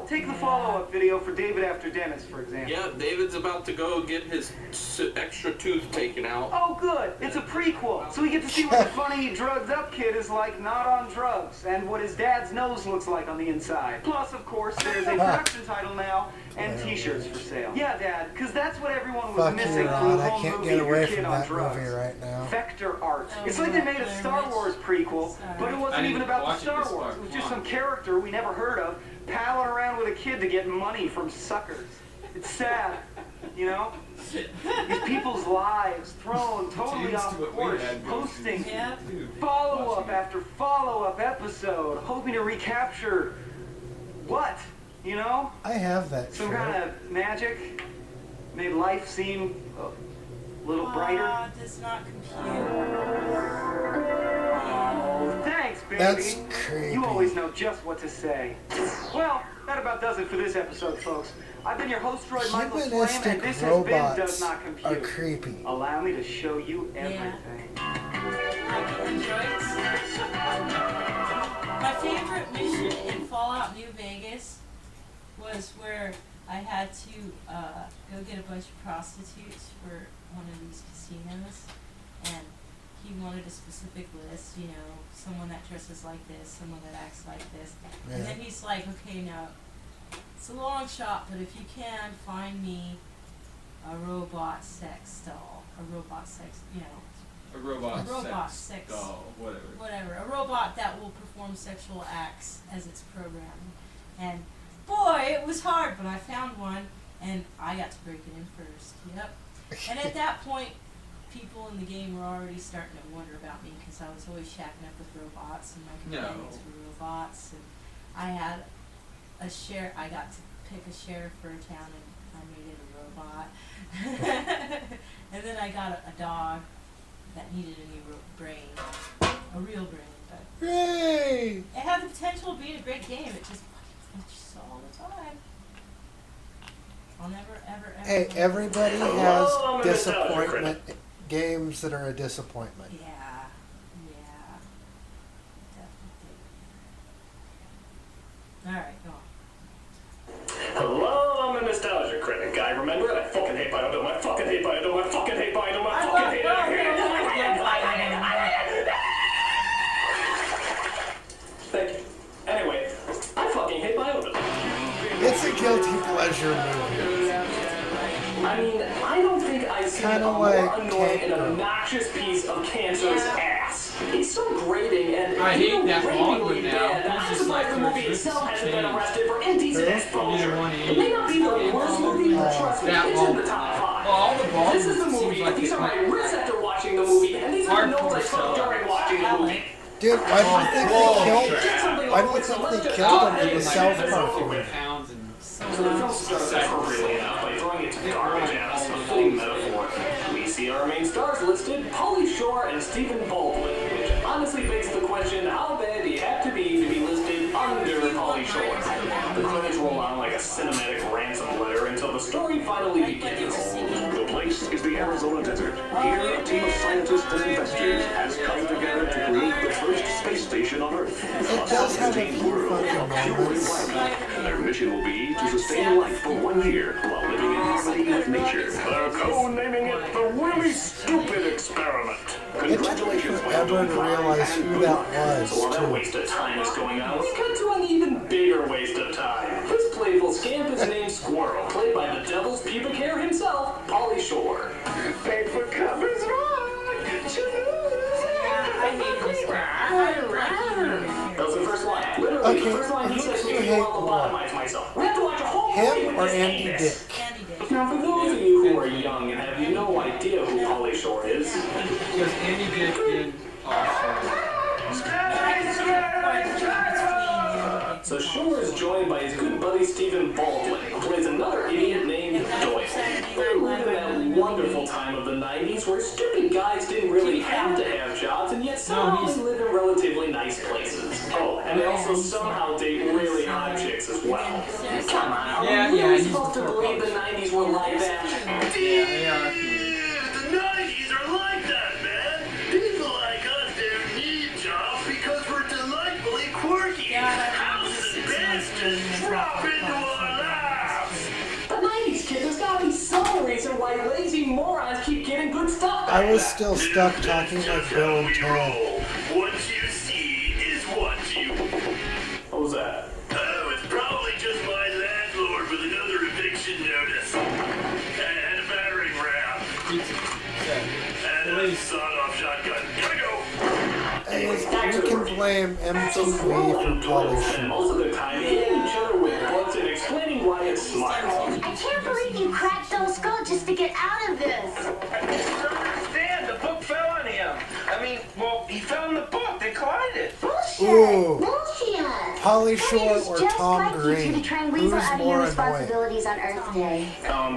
Take the follow-up video for David After Dennis, for example. Yeah, David's about to go get his extra tooth taken out. Oh, good. It's a prequel. So we get to see what the funny, drugged-up kid is like not on drugs, and what his dad's nose looks like on the inside. Plus, of course, there's a production title now, and T-shirts for sale. Yeah, Dad, because that's what everyone was missing from the whole movie of your kid on drugs. Right now. Vector art. It's like they made a Star Wars prequel, but it wasn't even about the Star Wars. It was just some character we never heard of, palling around with a kid to get money from suckers. It's sad, you know? These people's lives thrown totally off course, posting follow-up after follow-up episode, hoping to recapture what, you know? I have that. Some kind of magic made life seem a little brighter. Does not compute. Oh, thanks, baby. That's creepy. You always know just what to say. Well, that about does it for this episode, folks. I've been your host, Roy Michael Slam, and this has been Does Not Compute. Are creepy. Allow me to show you everything. My favorite mission in Fallout New Vegas was where I had to go get a bunch of prostitutes for one of these casinos, and he wanted a specific list, you know, someone that dresses like this, someone that acts like this, and then he's like, okay, now, it's a long shot, but if you can, find me a robot sex doll, a robot sex, you know, a robot sex doll, whatever, a robot that will perform sexual acts as its programming, and boy, it was hard, but I found one, and I got to break it in first, yep. And at that point, people in the game were already starting to wonder about me because I was always shacking up with robots, and my companions were robots, and I had a sheriff. I got to pick a sheriff for a town, and I made it a robot. And then I got a dog that needed a new brain, a real brain, but Yay! it had the potential of being a great game. It just glitches all the time. I'll never, ever, ever. Hey, everybody has disappointment games that are a disappointment. Yeah, definitely. All right, go on. Hello, I'm a nostalgia critic. I remember it. I fucking hate Biodome. I fucking hate Biodome. I fucking hate Biodome. I fucking hate it. Thank you. Anyway, I fucking hate Biodome. It's a guilty pleasure movie. I mean, I don't think I've seen a more annoying and obnoxious piece of cancerous ass. It's so grating and I hate that ravingly now. bad that I'm surprised the movie itself hasn't been arrested for indecent exposure. It may not be the worst movie, but trust me, it's in the top 5. This is the movie, these are my riffs after watching the movie, and these are the notes I took during watching the movie. Dude, why do you think they killed? Why do you think they killed him in the South Park movie? So the film starts appropriately enough by throwing it to garbage at us, a fitting metaphor. We see our main stars listed, Pauly Shore and Stephen Baldwin, which honestly begs the question, how bad do you have to be listed under Pauly Shore? The credits roll on like a cinematic ransom letter until the story finally begins. The place is the Arizona desert. Here, a team of scientists and investors has come together to create the first space station on Earth. It does have a few fucking moments. Their mission will be to sustain life for 1 year while living in harmony with nature. They're co-naming it the Really Stupid Experiment. It took me forever to realize who that was, So while that waste of time is going on, we cut to an even bigger waste of time. This playful scamp is named Squirrel, played by the devil's pubic hair himself, Pauly Shore. Paper cup is That was the first line. Literally, the first line he says makes me want to lobotomize myself. We have to watch a whole movie Him with or this Andy genius. Dick? Andy Dick. Now, for those of you who are young and have no idea who Pauly Shore is, Because Andy Dick in so Shore is joined by his good buddy Stephen Baldwin, who plays another idiot named Doyle. They live in that wonderful time of the 90s where stupid guys didn't really have to have jobs and yet somehow they live in relatively nice places. Oh, and they also somehow date really hot chicks as well. Come on, are we really supposed to believe the 90s were like that? The 90s are like that, man. People like us don't need jobs because we're delightfully quirky. Houses, beds, Drop into our laps! The 90s, kid, there's gotta be some reason why lazy morons keep getting good stuff. I was still stuck talking like Bill and Ted. What you see is what you... What was that? Oh, it's probably just my landlord with another eviction notice. And a battering ram. And a sawed-off shotgun. Gotta go! You can blame MTV for Polly Spend most of their time hitting each other with books and explaining why it's smart. I can't believe you cracked those skulls just to get out of this. I don't understand. The book fell on him. I mean, well, he fell in the book. They collided. Bullshit! Ooh. Bullshit! Polly Shore or just Tom like Green? You to try and Who's weasel out of your more annoying? responsibilities on Earth Day.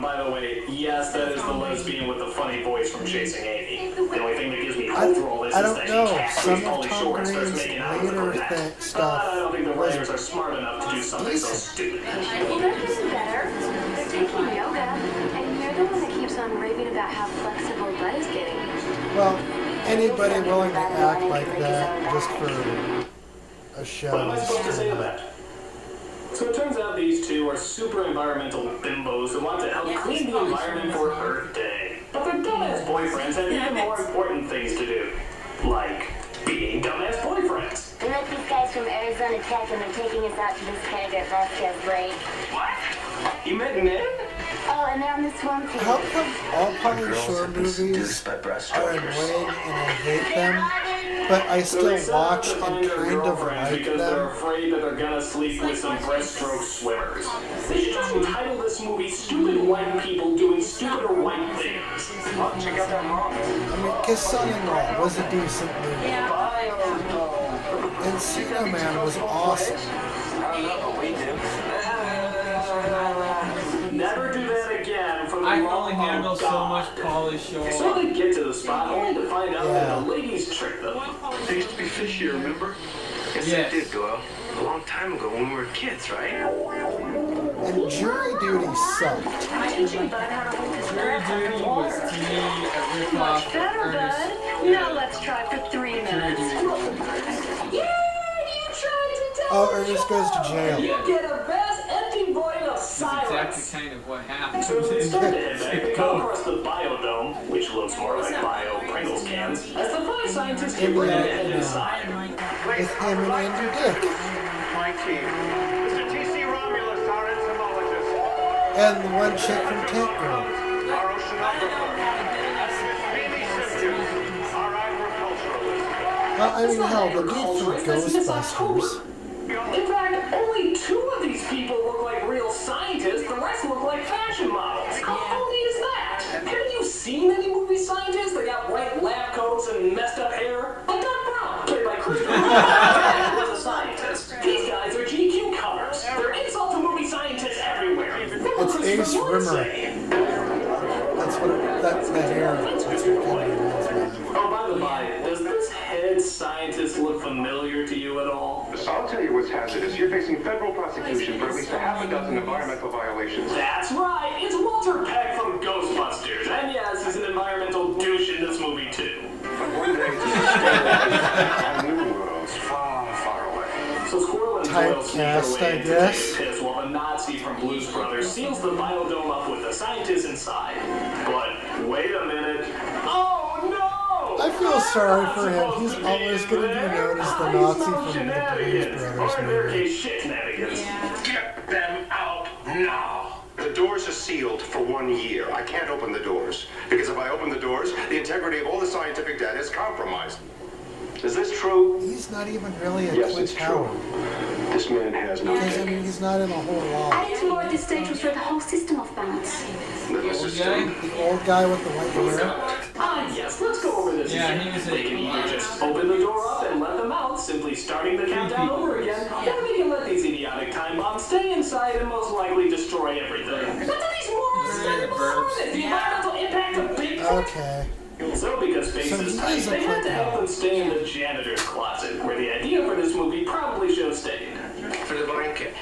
By the way, yes, that is the lesbian with the funny voice from Chasing Amy. The only thing that gives me hope for all this I is don't that know. he castrates Some of Pauly Tom Shore and starts Green's making out with her later that. stuff I don't think the was writers are smart enough to do something so stupid. Well, they're getting better. They're taking yoga. And you're the one that keeps on raving about how flexible Bud is getting. Well, anybody willing to act like that just for a show What am I is supposed to say to stupid. that? So it turns out these two are super environmental bimbos who want to help clean the environment for Earth Day. But their dumbass boyfriends have even more important things to do. Like being dumbass boyfriends. We met these guys from Arizona Tech and they're taking us out to this Canada Vasquez break. What? You met men? Oh, and they're on the swim team. How come all Polly Shore movies are annoying and I hate them, but I So they still set out watch to and find their kind of girlfriends like because they're them? afraid that they're gonna sleep with some breaststroke swimmers. They should just entitle this movie Stupid White People Doing Stupider White Things. Oh, check out that mom. I mean, Kiss Son-in-Law was a decent movie. Encino Man was awesome. I don't know, but we do. Never do that again for the I can love only of handle so God. much Pauly Shore. So they get to the spot only to find out that the ladies tricked them. They used to be fish here, remember? Yes. They did, Doyle. A long time ago when we were kids, right? And Jury Duty sucked. I'm teaching Bud how to hold his Jury breath under Duty water. was to me a ripoff of Better, Ernest. Bud. Now let's try for 3 Jury minutes. Duty. Yeah, you tried to tell Oh, Ernest Goes to Jail. You get a vast empty void of That's silence. exactly kind of what happened. So they start to head back. They come Go. across the biodome, which looks more like bio Pringles cans, as the 5 scientists get ready to head inside. With him and Andy Dick. My team. Mr. T.C. Romulus, our entomologist. And the one chick from Tank Girl. Our oceanographer. And Miss Mimi Simpkins, our agriculturalist. Well, I mean, hell, the dude from Ghostbusters. In fact, only 2 of these people look like real scientists, the rest look like fashion models. How funny is that? Haven't you seen any movie scientists that got white lab coats and messed up hair? Like Doc Brown, played by Christopher Nolan, was a scientist. These guys are GQ covers. They're insult to movie scientists everywhere. It's Ace Rimmer. That's what that era. That's what kind of reminds me of. Oh, by the by, does this head scientist look familiar to you at all? I'll tell you what's hazardous. You're facing federal prosecution for at least a half a dozen environmental violations. That's right, it's Walter Peck from Ghostbusters. And yes, he's an environmental douche in this movie too. But one day, a new world's far, far away. So Squirrel and Doyle sneak Typecast, away I into guess. take a piss while the Nazi from Blues Brothers seals the biodome up with the scientists inside. But wait a minute. Oh no! I feel sorry for him. He's always going to be known as the Nazi from the Blues Brothers Or in their movie. case, shenanigans. Get them out now! The doors are sealed for 1 year. I can't open the doors. Because if I open the doors, the integrity of all the scientific data is compromised. Is this true? He's not even really a Yes, Clint it's true. Howard. This man has no Because, I mean, he's not in a whole lot. Adding to more at this stage will throw the whole system off balance. little Old system. guy? The old guy with the white hair. Ah, yes, let's go over this Yeah, again. he was a- They can either just open the door up and let them out, simply starting the countdown over again, or they can let these idiotic time bombs stay inside and most likely destroy everything. But do these morons stand behind it? The environmental impact of big Okay. So because space So is he tight, is a they had to Clint have them Howard. stay in the janitor's closet, where the idea for this movie probably should have stayed. For the blanket.